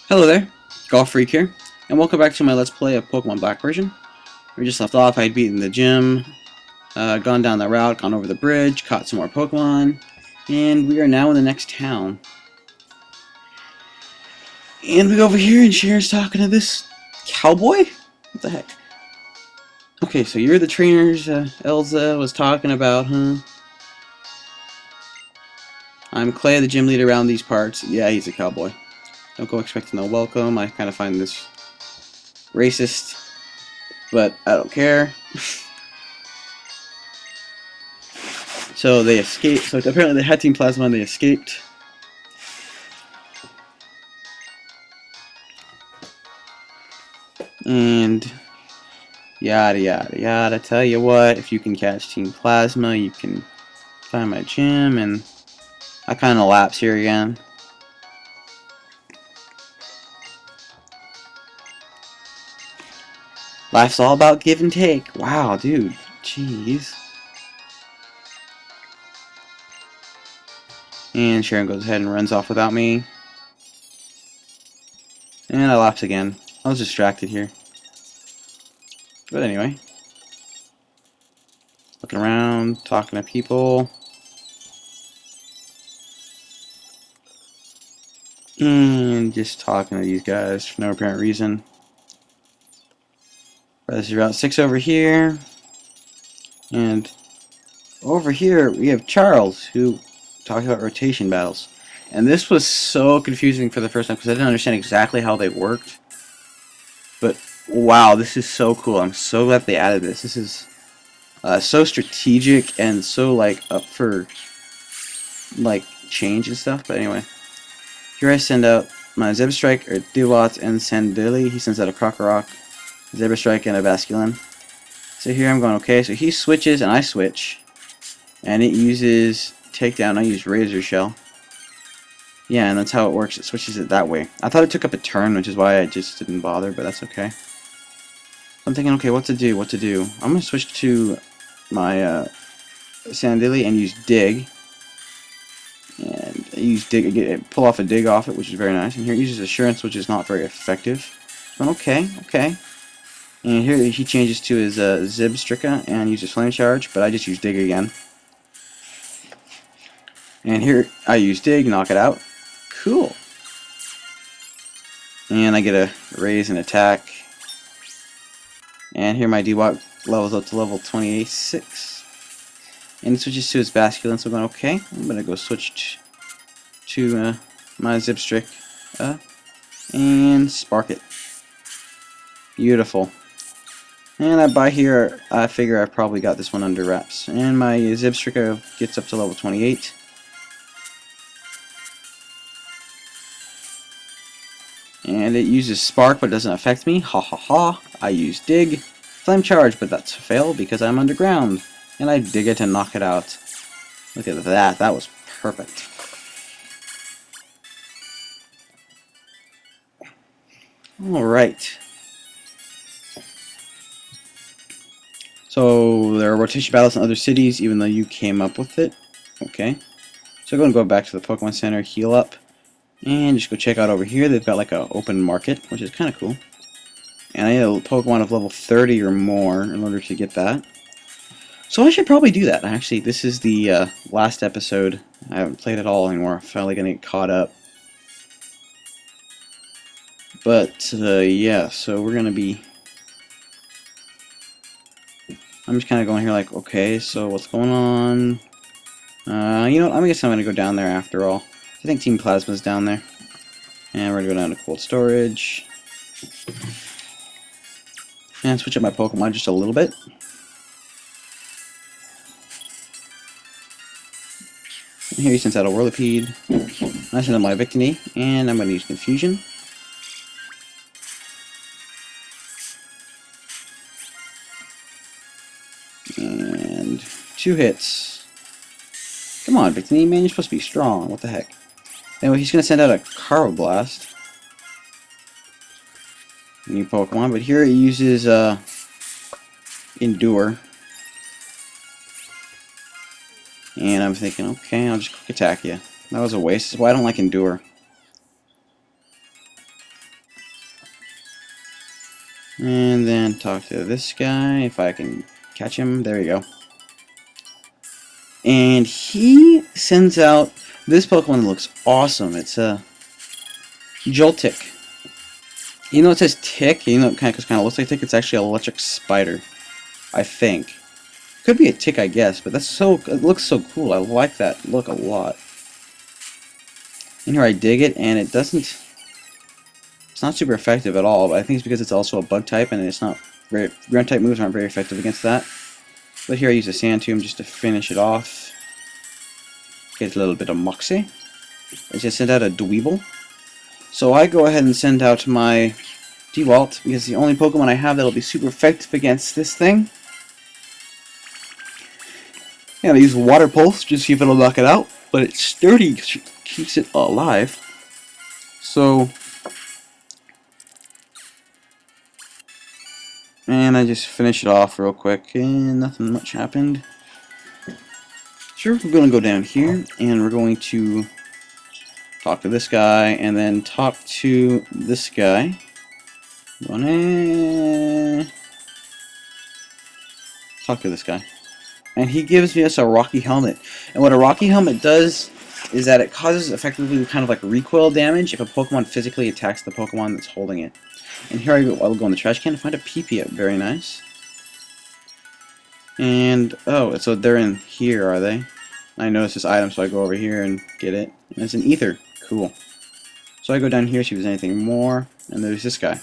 Hello there, Golf Freak here, and welcome back to my Let's Play of Pokemon Black version. We just left off, I'd beaten the gym, gone down the route, gone over the bridge, caught some more Pokemon, and we are now in the next town. And we go over here and Sharon's talking to this cowboy? What the heck? Okay, so you're the trainers Elza was talking about, huh? I'm Clay, the gym leader around these parts. Yeah, he's a cowboy. Don't go expecting no welcome. I kind of find this racist, but I don't care. So they escaped. So apparently they had Team Plasma and they escaped. And yada yada yada. Tell you what, if you can catch Team Plasma, you can find my gym. And I kind of lapse here again. Life's all about give and take. Wow, dude. Jeez. And Sharon goes ahead and runs off without me. And I lapse again. I was distracted here. But anyway. Looking around, talking to people. And just talking to these guys for no apparent reason. This is Route 6 over here. And over here we have Charles, who talked about rotation battles. And this was so confusing for the first time because I didn't understand exactly how they worked. But wow, this is so cool. I'm so glad they added this. This is so strategic and so like up for like change and stuff. But anyway, here I send out my Zebstrike or Dewott and Sandili. He sends out a Krokorok, Zebrastrike, and a Basculin. So here I'm going, okay, so he switches and I switch. And it uses takedown, I use Razor Shell. Yeah, and that's how it works, it switches it that way. I thought it took up a turn, which is why I just didn't bother, but that's okay. I'm thinking, okay, what to do? I'm going to switch to my Sandili and use Dig. And I use Dig, pull off a Dig off it, which is very nice. And here it uses Assurance, which is not very effective. But okay. And here he changes to his Zebstrika and uses Flame Charge, but I just use Dig again. And here I use Dig, knock it out. Cool. And I get a raise in attack. And here my Dewott levels up to level 26. And it switches to his Basculin, so I'm going, okay, I'm going to go switch to my Zebstrika and spark it. Beautiful. And by here, I figure I probably got this one under wraps. And my Zebstrika gets up to level 28. And it uses Spark, but doesn't affect me. Ha ha ha. I use Dig. Flame Charge, but that's a fail because I'm underground. And I dig it to knock it out. Look at that. That was perfect. Alright. So there are rotation battles in other cities, even though you came up with it. Okay. So I'm going to go back to the Pokemon Center, heal up. And just go check out over here. They've got like an open market, which is kind of cool. And I need a Pokemon of level 30 or more in order to get that. So I should probably do that. Actually, this is the last episode. I haven't played it all anymore. I'm finally going to get caught up. But, yeah, so we're going to be... I'm just kind of going here like, okay, so what's going on? You know what? I guess I'm going to go down there after all. I think Team Plasma's down there. And we're going to go down to cold storage. And switch up my Pokemon just a little bit. And here he sends out a Whirlipede. I send out my Victini, and I'm going to use Confusion. And 2 hits. Come on, Victini, man, you're supposed to be strong. What the heck? Anyway, he's going to send out a Karboblast. New Pokemon, but here it uses Endure. And I'm thinking, okay, I'll just quick attack you. That was a waste. That's why I don't like Endure. And then talk to this guy, if I can catch him. There you go. And he sends out this Pokemon that looks awesome. It's a Joltik. You know it says Tick, you know it kind of looks like Tick, it's actually an electric spider. I think. Could be a Tick, I guess, but it looks so cool. I like that look a lot. In here I dig it, and it's not super effective at all, but I think it's because it's also a bug type, and it's not very, ground type moves aren't very effective against that. But here I use a Sand Tomb just to finish it off. Get a little bit of Moxie. I just sent out a Dweeble. So I go ahead and send out my Dewalt, because the only Pokemon I have that'll be super effective against this thing. And I use Water Pulse, just to see if it'll knock it out. But it's sturdy, keeps it alive. So... and I just finish it off real quick, and nothing much happened. So we're going to go down here, and we're going to talk to this guy, and then talk to this guy. Talk to this guy. And he gives us a Rocky Helmet. And what a Rocky Helmet does is that it causes effectively kind of like recoil damage if a Pokemon physically attacks the Pokemon that's holding it. And here I will go in the trash can to find a Pipia. Very nice. And, oh, so they're in here, are they? I noticed this item, so I go over here and get it. And it's an Ether. Cool. So I go down here, see if there's anything more. And there's this guy.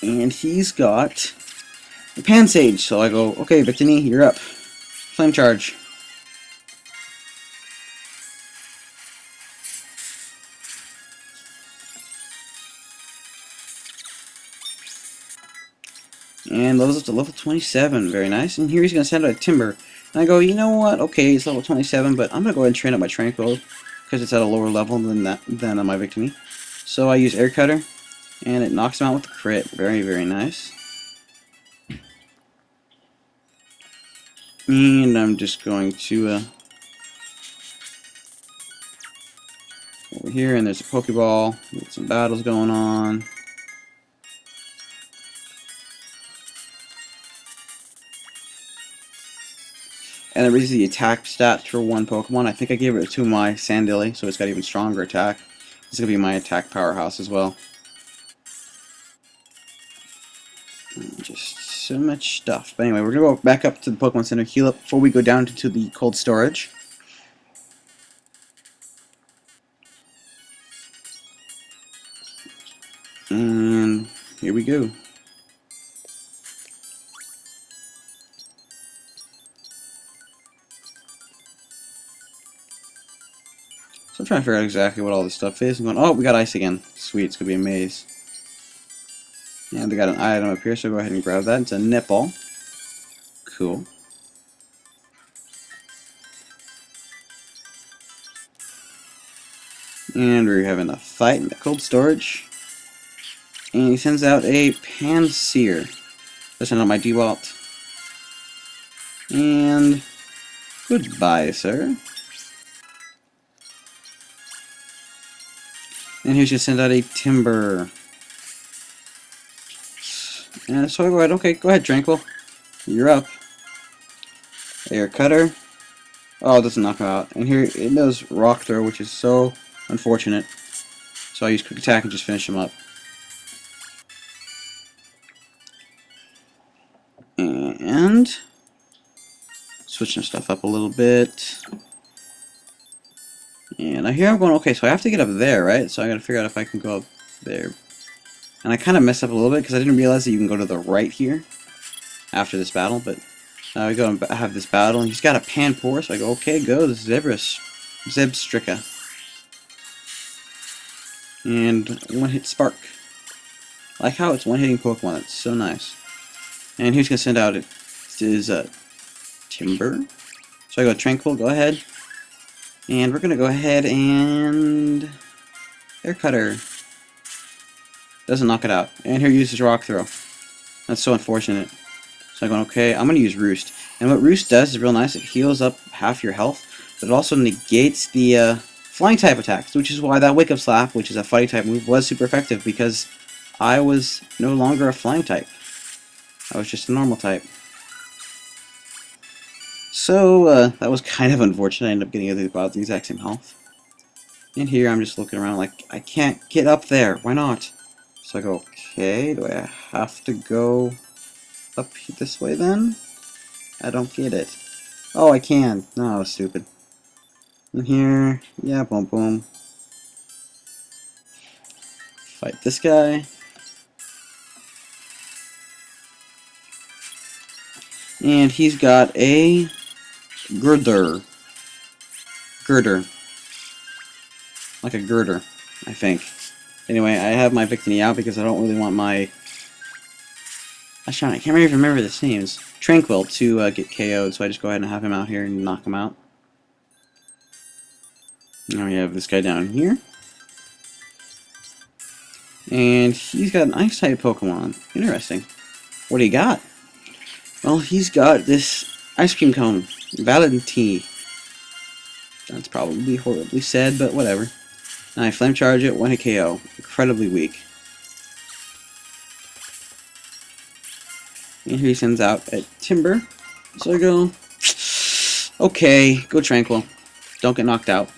And he's got the Pansage. So I go, okay, Victini, you're up. Flame Charge. And levels up to level 27. Very nice. And here he's going to send out a Timber. And I go, you know what? Okay, it's level 27, but I'm going to go ahead and train up my Tranquil because it's at a lower level than my Victini. So I use Air Cutter, and it knocks him out with a crit. Very, very nice. And I'm just going to over here, and there's a Pokeball. Get some battles going on. And it raises the attack stats for one Pokemon. I think I gave it to my Sandilly, so it's got even stronger attack. This is going to be my attack powerhouse as well. Just so much stuff. But anyway, we're going to go back up to the Pokemon Center, heal up before we go down to the cold storage. And here we go. So I'm trying to figure out exactly what all this stuff is. I'm going, oh, we got ice again. Sweet, it's going to be a maze. And we got an item up here, so go ahead and grab that. It's a Nipple. Cool. And we're having a fight in the cold storage. And he sends out a Pansear. Let's send out my Dewalt. And goodbye, sir. And here's just send out a Timber. And so I go ahead, okay, go ahead, Tranquil. You're up. Air Cutter. Oh, it doesn't knock him out. And here it does Rock Throw, which is so unfortunate. So I use Quick Attack and just finish him up. And switching stuff up a little bit. And I hear I'm going, okay, so I have to get up there, right? So I gotta figure out if I can go up there. And I kind of messed up a little bit because I didn't realize that you can go to the right here after this battle, but we go and have this battle, and he's got a Panpour, so I go, okay, go, this is Zebstrika. And one-hit Spark. I like how it's one-hitting Pokemon, that's so nice. And he's going to send out his Timber. So I go Tranquil, go ahead. And we're going to go ahead and Air Cutter. Doesn't knock it out. And here uses Rock Throw. That's so unfortunate. So I'm going, okay, I'm going to use Roost. And what Roost does is real nice. It heals up half your health, but it also negates the flying type attacks, which is why that Wake Up Slap, which is a fighting type move, was super effective, because I was no longer a flying type. I was just a normal type. So, that was kind of unfortunate. I ended up getting about the exact same health. And here I'm just looking around like, I can't get up there. Why not? So I go, okay, do I have to go up this way then? I don't get it. Oh, I can. No, I was stupid. In here, yeah, boom, boom. Fight this guy. And he's got a girder. Girder. Like a girder, I think. Anyway, I have my Victini out because I don't really want my... I can't even remember the names. Tranquil to get KO'd, so I just go ahead and have him out here and knock him out. Now we have this guy down here. And he's got an Ice-type Pokemon. Interesting. What do you got? Well, he's got this ice cream cone. Valentine. That's probably horribly sad, but whatever. And I Flame Charge it, 1-hit KO. Incredibly weak. And here he sends out a Timber. So I go, okay, go Tranquil. Don't get knocked out.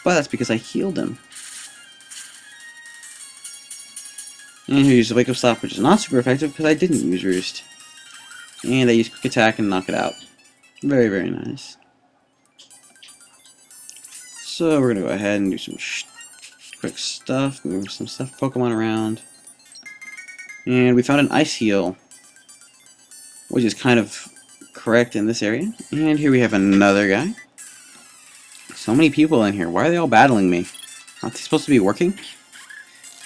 But that's because I healed him. And here I use the Wake Up Slap, which is not super effective because I didn't use Roost. And I use Quick Attack and knock it out. Very, very nice. So we're going to go ahead and do some quick stuff. Move some stuff, Pokemon around. And we found an Ice Heal, which is kind of correct in this area. And here we have another guy. So many people in here. Why are they all battling me? Aren't they supposed to be working?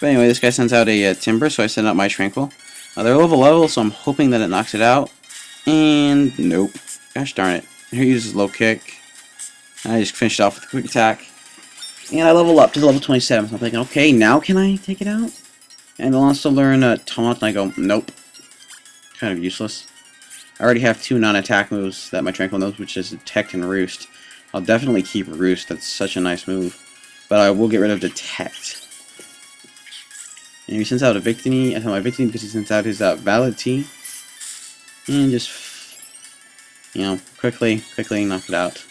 But anyway, this guy sends out a Timber, so I send out my Tranquil. They're level, so I'm hoping that it knocks it out. And nope. Gosh darn it. Here he uses Low Kick. And I just finished off with a Quick Attack. And I level up to level 27. So I'm thinking, okay, now can I take it out? And I'll also learn Taunt, and I go, nope. Kind of useless. I already have 2 non-attack moves that my Tranquil knows, which is Detect and Roost. I'll definitely keep Roost, that's such a nice move. But I will get rid of Detect. And he sends out a Victini. I tell my Victini because he sends out his Valentine. And just, you know, quickly knock it out.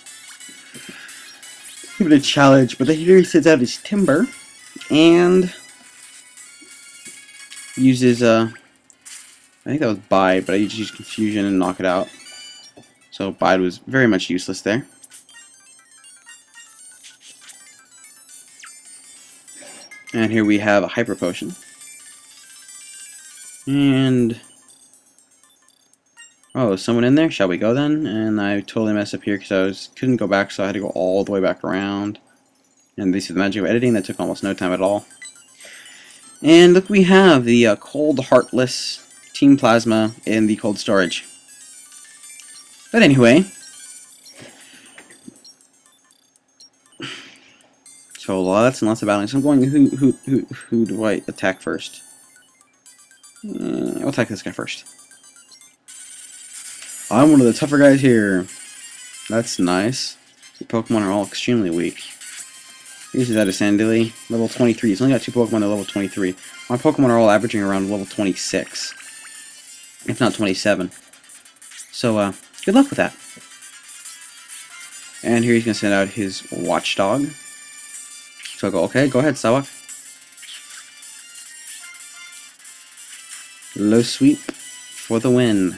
Give it a challenge, but then here he sends out his Timber. And uses, I think that was Bide, but I just used Confusion and knock it out. So Bide was very much useless there. And here we have a Hyper Potion. And oh, is someone in there? Shall we go then? And I totally messed up here because couldn't go back, so I had to go all the way back around. And this is the magic of editing that took almost no time at all. And look, we have the Cold Heartless Team Plasma in the cold storage. But anyway, so lots and lots of battling. So I'm going. Who do I attack first? I'll attack this guy first. I'm one of the tougher guys here. That's nice. The Pokemon are all extremely weak. This is out of Sandilly, level 23. It's only got 2 Pokemon at level 23. My Pokemon are all averaging around level 26, if not 27. So, good luck with that. And here he's going to send out his Watchdog. So I go, okay, go ahead, Sawak. Low Sweep for the win.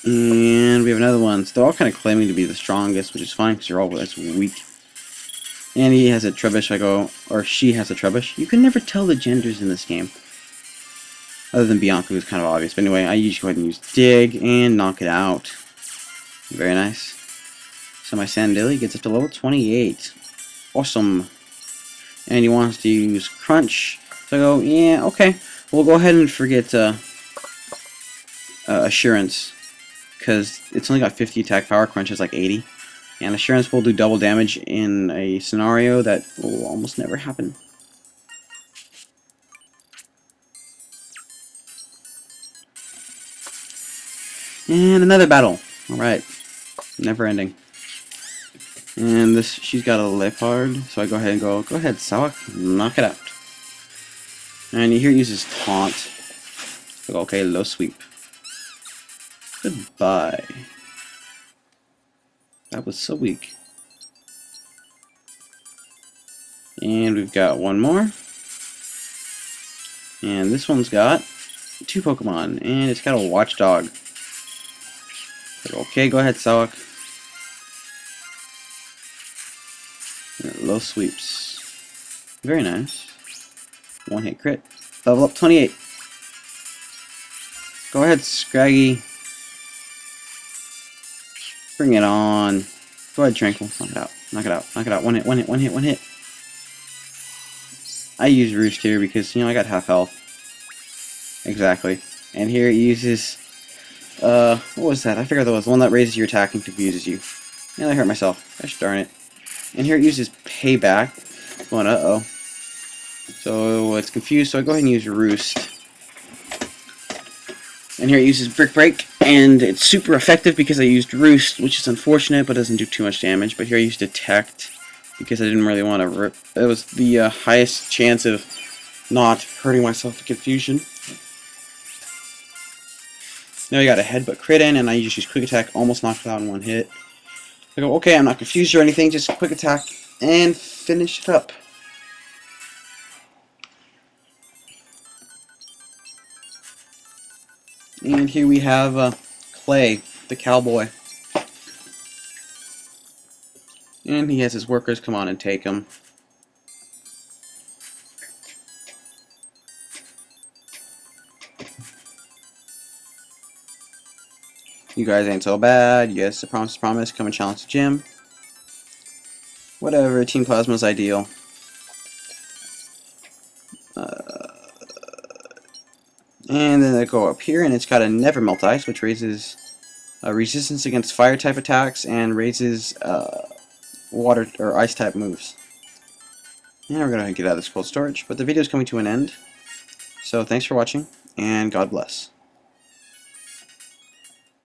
And we have another one. So they're all kind of claiming to be the strongest, which is fine because you're all that's weak. And he has a Trubbish. I go, or she has a Trubbish. You can never tell the genders in this game. Other than Bianca, who's kind of obvious. But anyway, I usually go ahead and use Dig and knock it out. Very nice. So my Sandilly gets up to level 28. Awesome. And he wants to use Crunch. So I go, yeah, okay. We'll go ahead and forget Assurance. Because it's only got 50 attack power. Crunch is like 80. And Assurance will do double damage in a scenario that will almost never happen. And another battle. Alright. Never ending. And this, she's got a Leopard, so I go ahead and go ahead, Sawak, knock it out. And you hear it uses Taunt. I go, okay, low sweep. Goodbye. That was so weak. And we've got one more. And this one's got 2 Pokemon, and it's got a Watchdog. Okay, go ahead, Sawak. Low sweeps. Very nice. One hit crit. Level up 28. Go ahead, Scraggy. Bring it on. Go ahead, Tranquil. Knock it out. Knock it out. Knock it out. One hit, one hit, one hit, one hit. I use Roost here because, I got half health. Exactly. And here it uses... what was that? I figured that was the one that raises your attack and confuses you. And I hurt myself. Gosh darn it. And here it uses Payback. Going, uh-oh. So it's confused, so I go ahead and use Roost. And here it uses Brick Break, and it's super effective because I used Roost, which is unfortunate, but doesn't do too much damage. But here I used Detect, because I didn't really want to rip. It was the highest chance of not hurting myself with confusion. Now I got a Headbutt crit in, and I just use Quick Attack, almost knocked it out in one hit. I go, okay, I'm not confused or anything, just Quick Attack, and finish it up. And here we have Clay, the cowboy. And he has his workers come on and take him. You guys ain't so bad. Yes, I promise. Come and challenge the gym. Whatever, Team Plasma's ideal. And then I go up here, and it's got a Never Melt Ice, which raises resistance against fire type attacks and raises water or ice type moves. And we're gonna get out of this cold storage, but the video is coming to an end. So thanks for watching, and God bless.